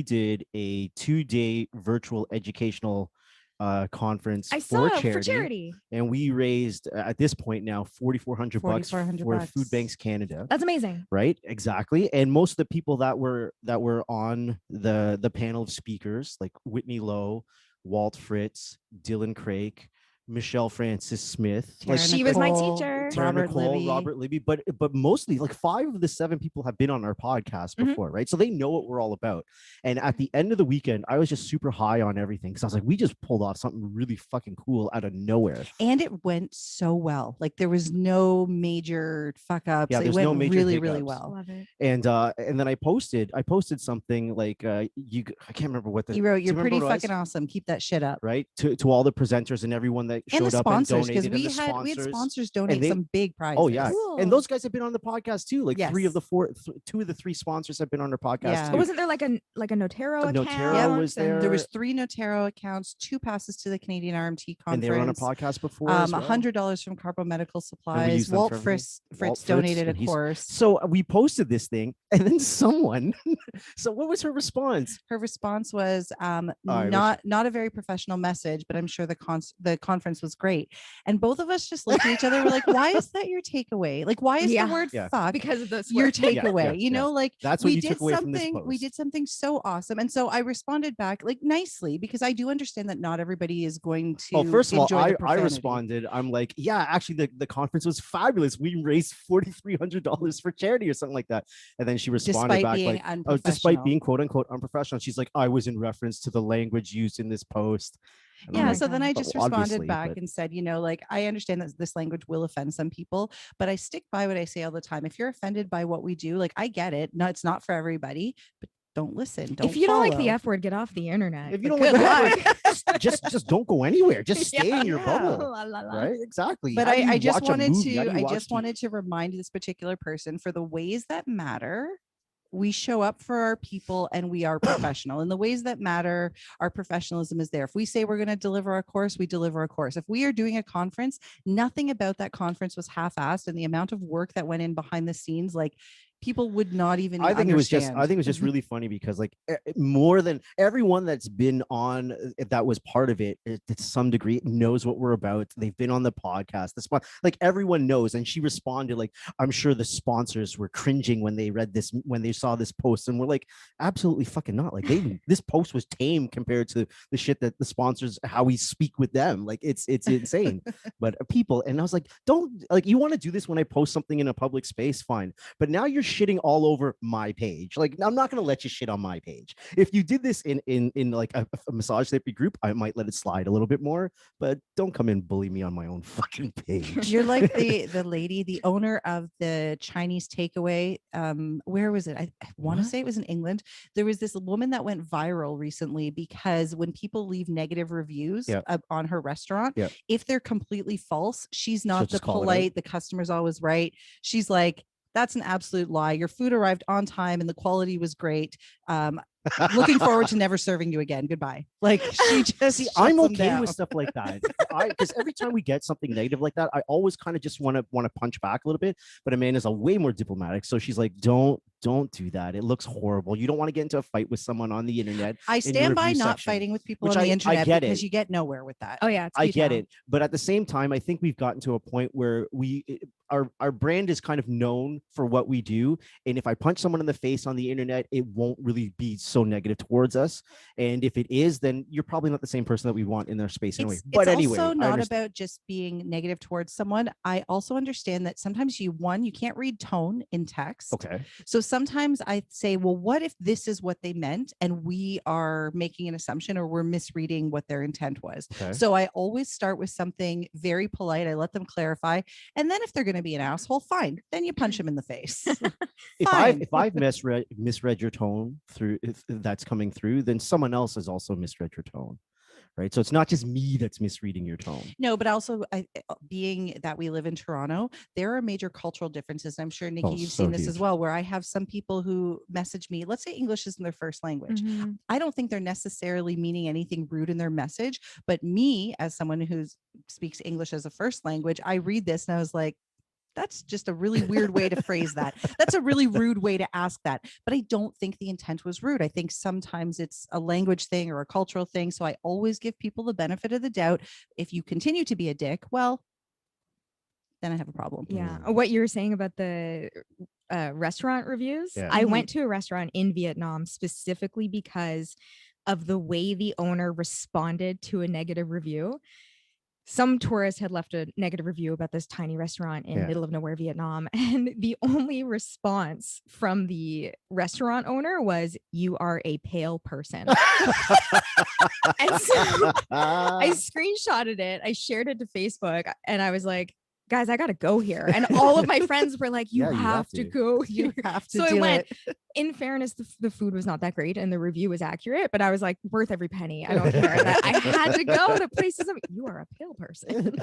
did a 2-day virtual educational conference I for saw for charity, charity. and we raised at this point now $4,400 for Food Banks Canada. That's amazing. Right, exactly. And most of the people that were on the panel of speakers, like Whitney Lowe, Walt Fritz, Dylan Craig, Michelle Francis Smith, like She was my teacher. Tara Nicole, Robert Libby, but mostly like 5 of the 7 people have been on our podcast before, right? So they know what we're all about. And at the end of the weekend, I was just super high on everything because I was like, we just pulled off something really fucking cool out of nowhere. And it went so well. Like there was no major fuck ups. Yeah, it went really well. Love it. And then I posted something like I can't remember what you wrote, "You're pretty fucking awesome. Keep that shit up." Right, to all the presenters and everyone that showed and the up sponsors, and donated. Because we had sponsors donate some big prizes. Oh yeah, Cool. and those guys have been on the podcast too. Like Yes. 2 of the 3 sponsors have been on our podcast Yeah. too. But wasn't there like a Notero account? Notero was there. There was 3 Notero accounts, 2 passes to the Canadian RMT conference. And they were on a podcast before. As well. $100 from Carpo Medical Supplies. Walt Fritz donated a course. So we posted this thing, and then someone. So what was her response? Her response was not a very professional message, but I'm sure the conference was great. And both of us just looked at each other. We're like, why is that your takeaway? Like, why is the word fuck because of this your takeaway? You know, like that's what you took away from this post. We did something so awesome, and so I responded back like nicely because I do understand that not everybody is going to. Oh, first of all, I responded. I'm like, yeah, actually, the conference was fabulous. We raised $4,300 for charity or something like that. And then she responded back like, oh, despite being quote unquote unprofessional, she's like, I was in reference to the language used in this post. And yeah, so then I just responded back and said, you know, like, I understand that this language will offend some people, but I stick by what I say all the time. If you're offended by what we do, like, I get it. No, it's not for everybody, but don't listen. Don't if you follow. don't like the F word, get off the internet. If you don't like the F word, just don't go anywhere. Just stay in your bubble. Right? Exactly. But I just wanted to remind this particular person for the ways that matter. We show up for our people and we are professional in the ways that matter. Our professionalism is there. If we say we're going to deliver a course, we deliver a course. If we are doing a conference, nothing about that conference was half-assed, and the amount of work that went in behind the scenes, like, people would not even I think it was just really funny because like more than everyone that's been on that was part of it to some degree knows what we're about. They've been on the podcast. Like everyone knows. And she responded like, I'm sure the sponsors were cringing when they read this, when they saw this post, and we're like, absolutely fucking not. Like this post was tame compared to the shit that the sponsors, how we speak with them. Like it's insane. But people, and I was like, don't, like, you want to do this when I post something in a public space, fine. But now you're shitting all over my page. Like, I'm not going to let you shit on my page. If you did this in like a massage therapy group, I might let it slide a little bit more, but don't come and bully me on my own fucking page. You're like the lady, the owner of the Chinese takeaway. Where was it? I want to say it was in England. There was this woman that went viral recently because when people leave negative reviews on her restaurant, if they're completely false, she's not the polite, the customer's always right. She's like, that's an absolute lie. Your food arrived on time and the quality was great. Looking forward to never serving you again. Goodbye. Like, she just see, I'm okay with stuff like that. Because every time we get something negative like that, I always kind of just want to punch back a little bit. But Amanda's a way more diplomatic, so she's like, don't do that. It looks horrible. You don't want to get into a fight with someone on the internet. I stand by not fighting with people on the internet because you get nowhere with that. Oh yeah, I get it. But at the same time, I think we've gotten to a point where our brand is kind of known for what we do. And if I punch someone in the face on the internet, it won't really be so negative towards us. And if it is, then you're probably not the same person that we want in their space anyway. But anyway, it's also not about just being negative towards someone. I also understand that sometimes you can't read tone in text. Okay. So sometimes I say, well, what if this is what they meant and we are making an assumption or we're misreading what their intent was? Okay. So I always start with something very polite. I let them clarify. And then if they're going to be an asshole, fine. Then you punch them in the face. If I've misread your tone through, if that's coming through, then someone else has also misread your tone. Right. So it's not just me that's misreading your tone. No, but also being that we live in Toronto, there are major cultural differences. I'm sure, Nikki, you've seen this as well, where I have some people who message me, let's say English isn't their first language. Mm-hmm. I don't think they're necessarily meaning anything rude in their message, but me as someone who speaks English as a first language, I read this and I was like, That's just a really weird way to phrase that. That's a really rude way to ask that. But I don't think the intent was rude. I think sometimes it's a language thing or a cultural thing. So I always give people the benefit of the doubt. If you continue to be a dick, well, then I have a problem. Yeah. What you were saying about the restaurant reviews. Yeah. I went to a restaurant in Vietnam specifically because of the way the owner responded to a negative review. Some tourist had left a negative review about this tiny restaurant in middle of nowhere Vietnam, and the only response from the restaurant owner was, "You are a pale person." And so I screenshotted it, I shared it to Facebook, and I was like, guys, I gotta go here. And all of my friends were like, you have to go here. You have to So do I went. it. In fairness, the food was not that great and the review was accurate, but I was like, worth every penny. I don't care. That I had to go. The place is, you are a pale person.